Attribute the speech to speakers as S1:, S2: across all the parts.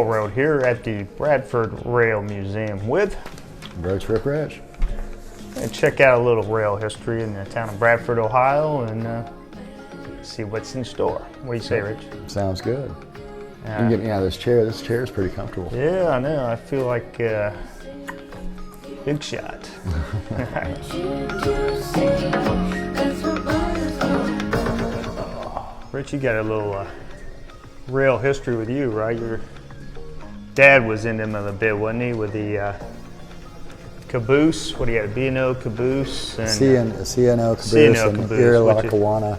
S1: Railroad here at the Bradford Rail Museum with
S2: Rich.
S1: and check out a little rail history in the town of Bradford, Ohio, and see what's in store. What do you say, Rich?
S2: Sounds good. You can get me out of this chair. This chair is pretty comfortable.
S1: Yeah, I know. I feel like big shot. Rich, you got a little rail history with you, right? Your dad was in them a bit, wasn't he? With the caboose. What do you got? A B&O caboose and
S2: C&O caboose
S1: C&O
S2: and
S1: caboose,
S2: Erie
S1: which is-
S2: Lackawanna.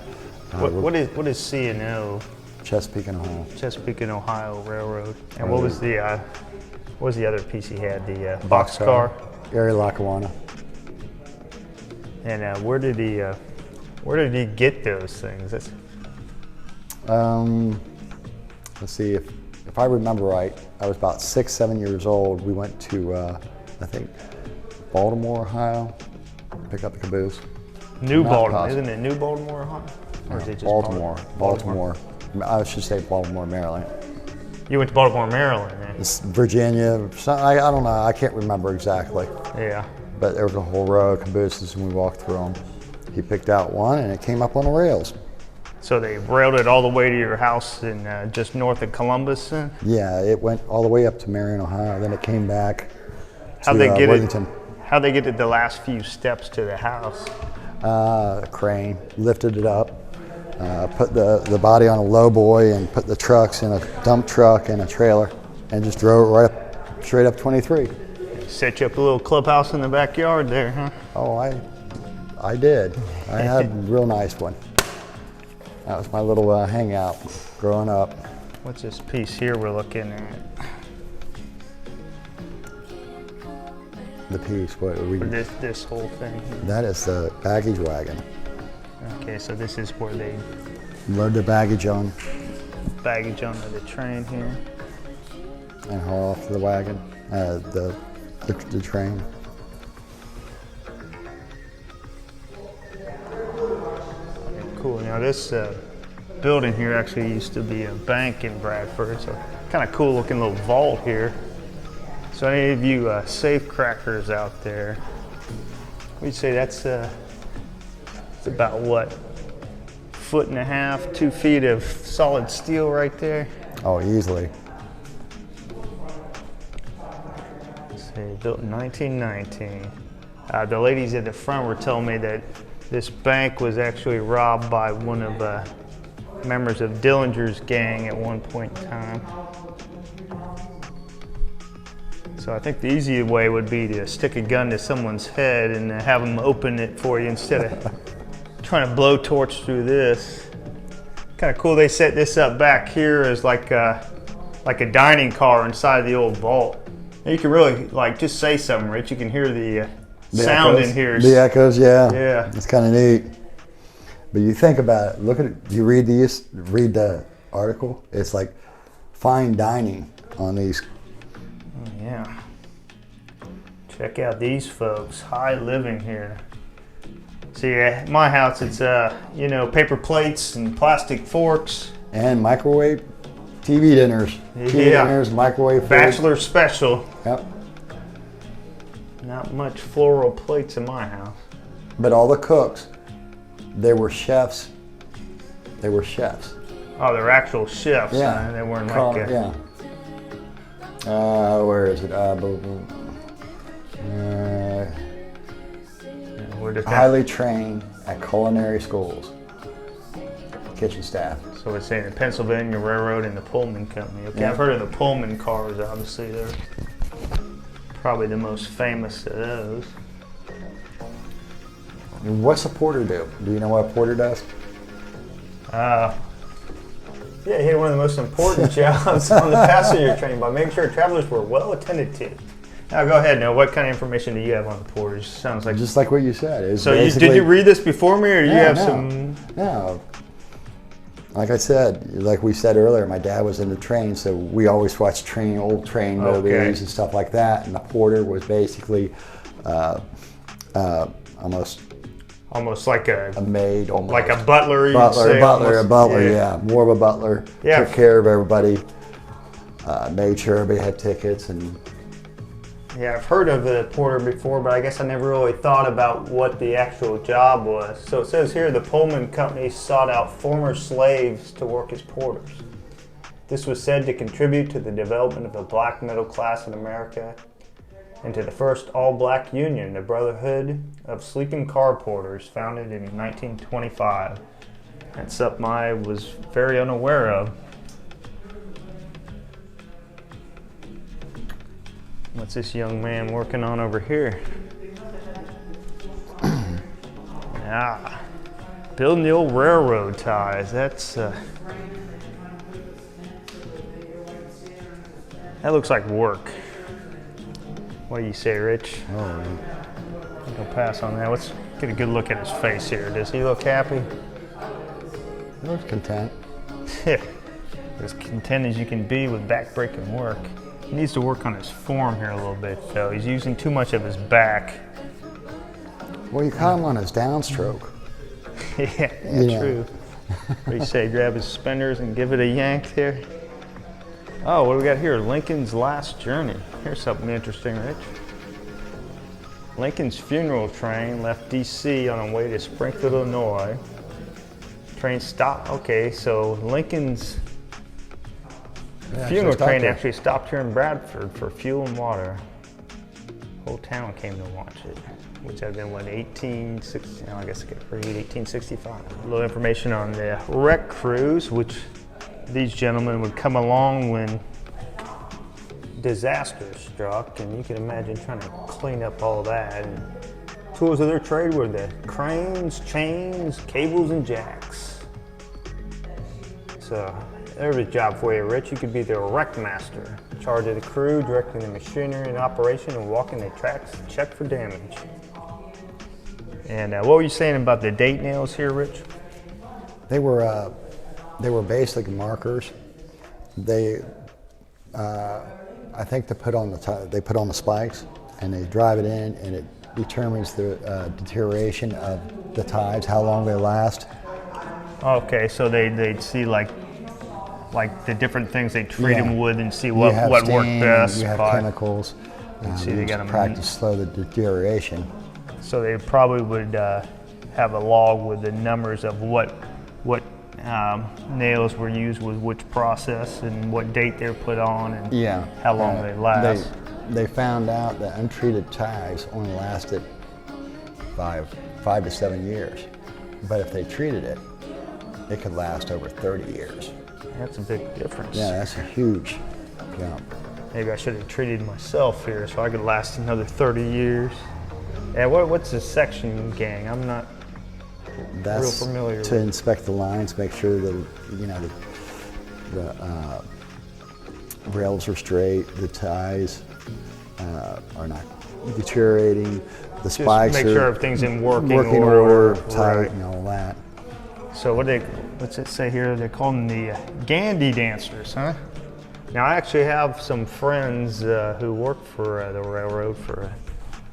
S1: What is C&O?
S2: Chesapeake and Ohio.
S1: Chesapeake and Ohio Railroad. And what was the other piece he had? The boxcar.
S2: Erie Lackawanna.
S1: And where did he get those things?
S2: Let's see, if I remember right, I was about 6, 7 years old. We went to, I think, Baltimore, Ohio, pick up the caboose.
S1: New Baltimore, isn't it? New Baltimore, Ohio? Or is it just
S2: Baltimore. I should say Baltimore, Maryland.
S1: You went to Baltimore, Maryland, man.
S2: It's Virginia. I don't know. I can't remember exactly.
S1: Yeah.
S2: But there was a whole row of cabooses, and we walked through them. He picked out one, and it came up on the rails.
S1: So they railed it all the way to your house in just north of Columbus?
S2: Yeah, it went all the way up to Marion, Ohio. Then it came back to Worthington.
S1: How'd they get it the last few steps to the house?
S2: A crane lifted it up, put the body on a low boy, and put the trucks in a dump truck and a trailer, and just drove it right up, straight up 23.
S1: Set you up a little clubhouse in the backyard there, huh?
S2: Oh, I did. I had a real nice one. That was my little hangout growing up.
S1: What's this piece here we're looking at?
S2: The piece,
S1: This whole thing.
S2: That is the baggage wagon.
S1: Okay, so this is where they
S2: Load the baggage on
S1: baggage onto the train here.
S2: and haul off to the wagon, the train.
S1: Cool. Now this building here actually used to be a bank in Bradford, so kind of cool looking little vault here. So any of you safe crackers out there, we'd say that's it's about what, 1.5 feet, 2 feet of solid steel right there.
S2: Oh, easily.
S1: Let's see, built in 1919. The ladies at the front were telling me that this bank was actually robbed by one of members of Dillinger's gang at one point in time. So I think the easy way would be to stick a gun to someone's head and have them open it for you instead of trying to blow-torch through this. Kind of cool they set this up back here as like a dining car inside the old vault. And you can really just say something, Rich. You can hear the sound
S2: echoes.
S1: in here.
S2: The echoes, yeah.
S1: Yeah.
S2: It's kind of neat. But you think about it, look at it, you read the article, it's like fine dining on these.
S1: Oh, yeah. Check out these folks, high living here. See, at my house, it's paper plates and plastic forks.
S2: And microwave TV dinners. TV dinners, microwave food.
S1: Bachelor special.
S2: Yep.
S1: Not much floral plates in my house.
S2: But all the cooks, they were chefs. They were chefs.
S1: Oh, they're actual chefs.
S2: Yeah.
S1: Huh? They weren't
S2: Yeah. Where is it?
S1: we're just
S2: Highly trained at culinary schools. Kitchen staff.
S1: So we're saying the Pennsylvania Railroad and the Pullman Company. Okay,
S2: Yeah.
S1: I've heard of the Pullman cars, obviously. They're probably the most famous of those.
S2: What's a porter do? Do you know what a porter does?
S1: Yeah, he had one of the most important jobs on the passenger train by making sure travelers were well attended to. Now go ahead. Now, what kind of information do you have on the porters? Sounds like
S2: Just like what you said.
S1: So did you read this before me, or do you have
S2: no.
S1: some?
S2: No. Like I said, like we said earlier, my dad was in the train, so we always watched old train movies and stuff like that. And the porter was basically
S1: Almost like a
S2: maid, almost.
S1: like a butler.
S2: A butler, yeah, more of a butler.
S1: Yeah.
S2: Took care of everybody. made sure everybody had tickets. And
S1: Yeah, I've heard of the porter before, but I guess I never really thought about what the actual job was. So it says here the Pullman Company sought out former slaves to work as porters. This was said to contribute to the development of the black middle class in America and to the first all-black union, the Brotherhood of Sleeping Car Porters, founded in 1925. That's something I was very unaware of. What's this young man working on over here? Building the old railroad ties. That looks like work. What do you say, Rich?
S2: oh, man.
S1: I'll pass on that. Let's get a good look at his face here. Does he look happy?
S2: He was content.
S1: As content as you can be with back-breaking work. He needs to work on his form here a little bit, though. He's using too much of his back.
S2: Well, you caught him on his downstroke.
S1: Yeah, true. What do you say, grab his suspenders and give it a yank here? Oh, what do we got here? Lincoln's last journey. Here's something interesting, Rich. Lincoln's funeral train left D.C. on a way to Springfield, Illinois. Train stopped. Okay, so Lincoln's funeral train actually stopped here in Bradford for fuel and water. Whole town came to watch it, which had been, what, 1860, I guess I could read, 1865. A little information on the wreck crews, which these gentlemen would come along when disaster struck, and you can imagine trying to clean up all that. And tools of their trade were the cranes, chains, cables, and jacks. So there's a job for you, Rich. You could be the wreck master, in charge of the crew, directing the machinery in operation, and walking the tracks to check for damage. And what were you saying about the date nails here, Rich?
S2: They were basic markers. They, I think they put on the spikes, and they drive it in, and it determines the deterioration of the ties, how long they last.
S1: Okay, so they'd see like the different things they treat them with and see what
S2: steam,
S1: worked best.
S2: You have chemicals.
S1: See, they got them
S2: practice slow the deterioration.
S1: So they probably would have a log with the numbers of what nails were used with which process and what date they're put on and how long they last.
S2: They found out that untreated ties only lasted 5 to 7 years, but if they treated it, it could last over 30 years.
S1: That's a big difference.
S2: Yeah, that's a huge jump.
S1: Maybe I should have treated myself here so I could last another 30 years. Yeah, what's the section gang? I'm not real familiar
S2: to
S1: with.
S2: Inspect the lines, make sure that the rails are straight, the ties are not deteriorating, the spikes
S1: make sure everything's in working
S2: order, tight,
S1: right.
S2: and all that.
S1: So what's it say here? They call them the Gandy dancers, huh? Now I actually have some friends who work for the railroad for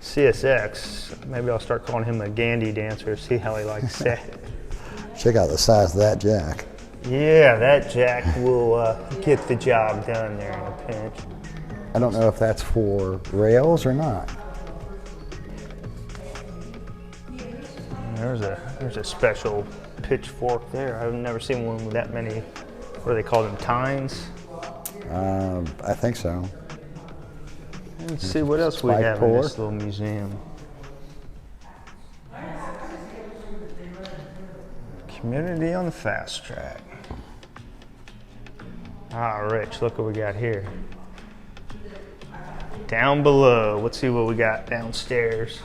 S1: CSX. Maybe I'll start calling him a Gandy dancer, see how he likes that.
S2: Check out the size of that jack.
S1: Yeah, that jack will get the job done there in a pinch.
S2: I don't know if that's for rails or not.
S1: There's a special pitchfork there. I've never seen one with that many. What do they call them? Tines?
S2: I think so.
S1: Let's see what else we have in this little museum. Community on the fast track. Ah, Rich, look what we got here. Down below, let's see what we got downstairs.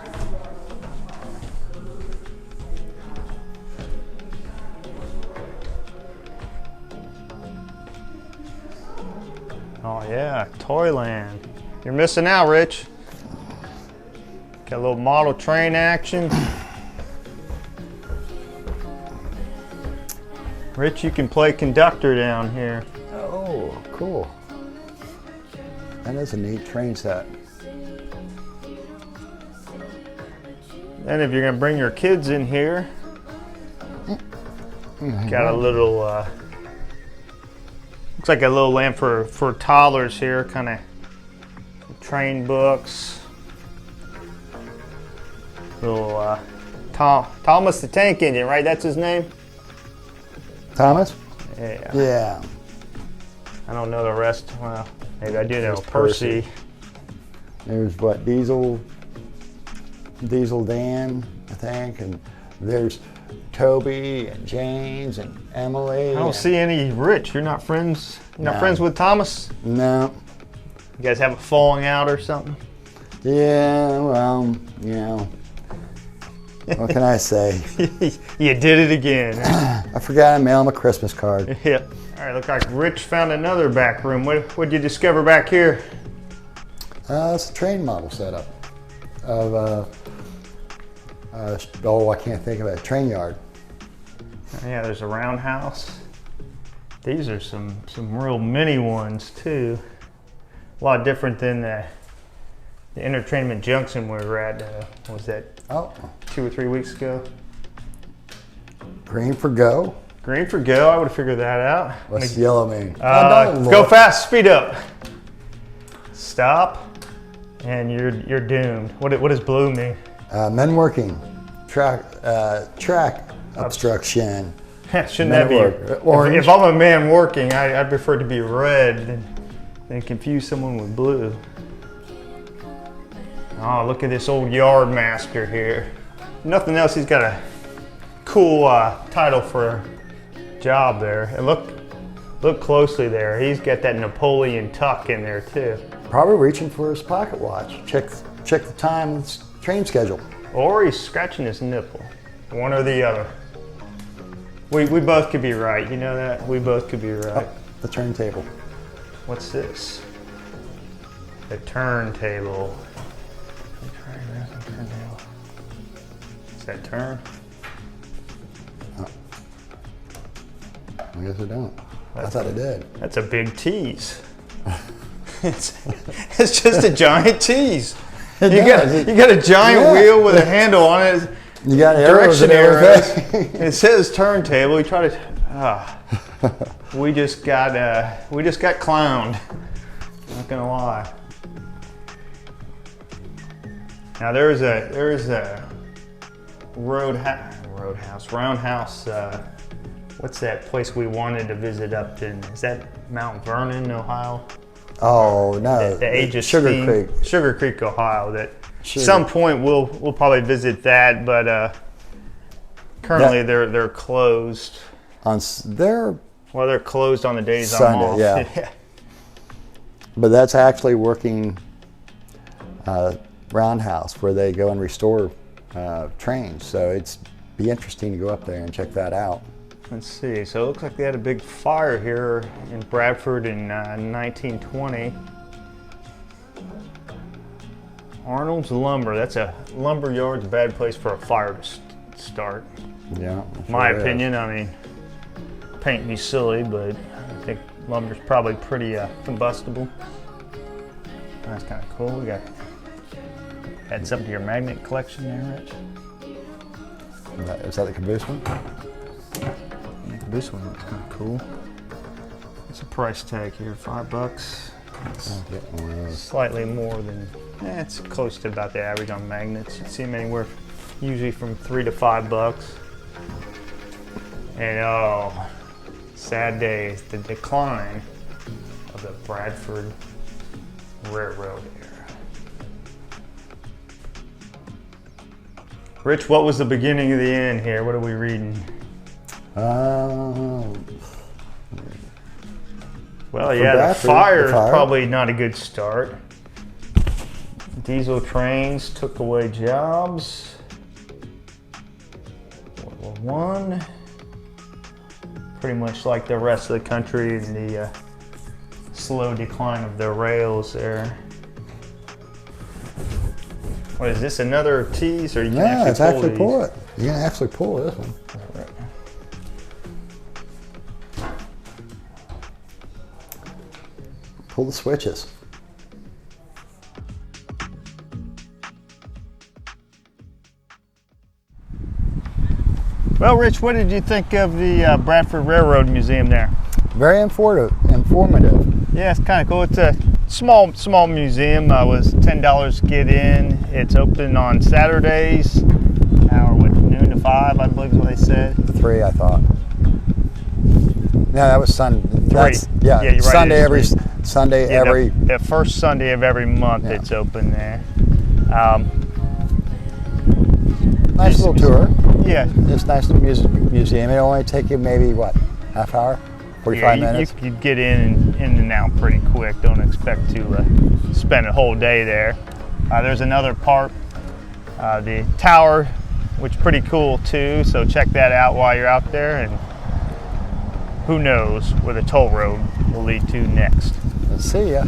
S1: Oh yeah, Toyland. You're missing out, Rich. Got a little model train action. Rich, you can play conductor down here.
S2: Oh, cool. That is a neat train set.
S1: And if you're gonna bring your kids in here, got a little Looks like a little lamp for toddlers here, kind of train books. Little Thomas the Tank Engine, right? That's his name?
S2: Thomas?
S1: Yeah.
S2: Yeah.
S1: I don't know the rest. Well, maybe I do know
S2: There's
S1: Percy.
S2: There's what, Diesel Dan, I think, and there's Toby and James and Emily.
S1: I don't see any Rich. You're not friends? You're not
S2: No.
S1: friends with Thomas?
S2: No.
S1: You guys have a falling out or something?
S2: Yeah, well, you know, what can I say?
S1: You did it again.
S2: I forgot to mail him a Christmas card.
S1: Yep. All right, look like Rich found another back room. What'd you discover back here?
S2: It's a train model setup of, I can't think of it, a train yard.
S1: Yeah, there's a roundhouse. These are some real mini ones too. A lot different than the Entertainment Junction we were at. What was that?
S2: Oh,
S1: 2 or 3 weeks ago.
S2: green for go.
S1: Green for go. I would have figured that out.
S2: What's yellow mean?
S1: Go
S2: Look.
S1: fast. Speed up. Stop. And you're doomed. What does blue mean?
S2: Men working. Track obstruction.
S1: Shouldn't
S2: Men
S1: that be
S2: work. Orange.
S1: If I'm a man working, I'd prefer to be red than confuse someone with blue. Oh, look at this old yard master here. Nothing else, he's got a cool title for a job there. And look closely there. He's got that Napoleon tuck in there too.
S2: Probably reaching for his pocket watch. Check the time and train schedule.
S1: Or he's scratching his nipple. One or the other. We both could be right. You know that? We both could be right.
S2: Oh, the turntable.
S1: What's this? The turntable. Does that turn?
S2: I guess I don't. I thought it did.
S1: That's a big tease. It's just a giant tease. You got a giant wheel with a handle on it.
S2: You got arrows
S1: Direction
S2: and
S1: arrows.
S2: everything.
S1: It says turntable. We try to. We just got clowned. Not gonna lie. Now there's a roundhouse. What's that place we wanted to visit up in? Is that Mount Vernon, Ohio?
S2: Oh no,
S1: The Age of
S2: Sugar
S1: Steam,
S2: Creek.
S1: Sugar Creek, Ohio. That
S2: Sugar.
S1: some point we'll probably visit that, but currently they're closed.
S2: They're
S1: Well, they're closed on the days I'm
S2: Sunday,
S1: off.
S2: yeah. But that's actually working roundhouse where they go and restore trains. So it's be interesting to go up there and check that out.
S1: Let's see. So it looks like they had a big fire here in Bradford in 1920. Arnold's Lumber. That's a lumber yard's a bad place for a fire to start.
S2: Yeah.
S1: My
S2: sure is.
S1: opinion. I mean, paint me silly, but I think lumber's probably pretty combustible. That's kind of cool. We got add something to your magnet collection there, Rich.
S2: Is that the caboose one?
S1: This one looks kind of cool. What's the price tag here? $5. It's
S2: I'll get one of those.
S1: slightly more than, it's close to about the average on magnets. You see them anywhere usually from $3 to $5. And oh, sad days, the decline of the Bradford Railroad era. Rich, what was the beginning of the end here? What are we reading? Well, yeah,
S2: Bradford,
S1: the fire
S2: the fire.
S1: is probably not a good start. Diesel trains took away jobs. World War I. Pretty much like the rest of the country in the slow decline of the rails there. What is this, another tease, or you can
S2: Yeah, it's actually
S1: these?
S2: pull it. You can actually pull this one. Pull the switches.
S1: Well, Rich, what did you think of the Bradford Railroad Museum there?
S2: Very informative.
S1: Yeah, it's kind of cool. It's a small museum. It was $10 to get in. It's open on Saturdays, hour what, noon to 5, I believe is what they said.
S2: 3, I thought. No, that was Sunday.
S1: 3.
S2: Yeah,
S1: you're right.
S2: Sunday
S1: it is 3.
S2: Sunday
S1: Yeah,
S2: every.
S1: the first Sunday of every month it's open there.
S2: Nice little tour.
S1: Yeah.
S2: It's nice little museum. It'll only take you maybe what, half hour, 45 minutes.
S1: You get in and out pretty quick. Don't expect to spend a whole day there. There's another part, the tower, which is pretty cool too. So check that out while you're out there, and who knows where the toll road will lead to next.
S2: See ya.